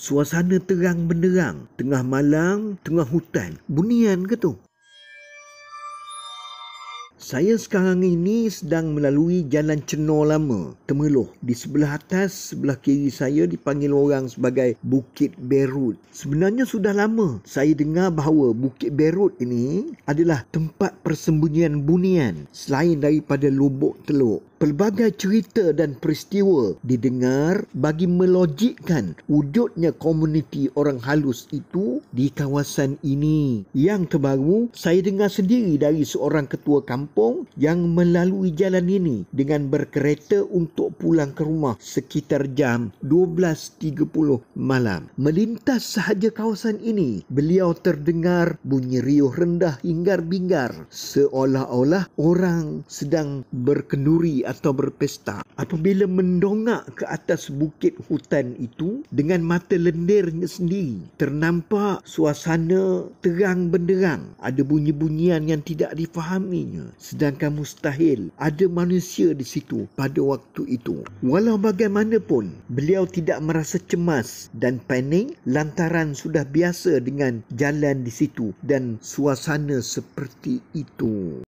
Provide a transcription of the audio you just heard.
Suasana terang benderang, tengah malam, tengah hutan. Bunian ke tu? Saya sekarang ini sedang melalui Jalan Cenor Lama, Temerloh. Di sebelah atas, sebelah kiri saya dipanggil orang sebagai Bukit Berut. Sebenarnya sudah lama saya dengar bahawa Bukit Berut ini adalah tempat persembunyian bunian selain daripada Lubuk Teluk. Pelbagai cerita dan peristiwa didengar bagi melogikkan wujudnya komuniti orang halus itu di kawasan ini. Yang terbaru, saya dengar sendiri dari seorang ketua kampung yang melalui jalan ini dengan berkereta untuk pulang ke rumah sekitar jam 12.30 malam. Melintas sahaja kawasan ini, beliau terdengar bunyi riuh rendah hingar-bingar seolah-olah orang sedang berkenduri atau berpesta. Apabila mendongak ke atas bukit hutan itu, dengan mata lendirnya sendiri, ternampak suasana terang benderang. Ada bunyi-bunyian yang tidak difahaminya. Sedangkan mustahil ada manusia di situ pada waktu itu. Walau bagaimanapun, beliau tidak merasa cemas dan panik lantaran sudah biasa dengan jalan di situ dan suasana seperti itu.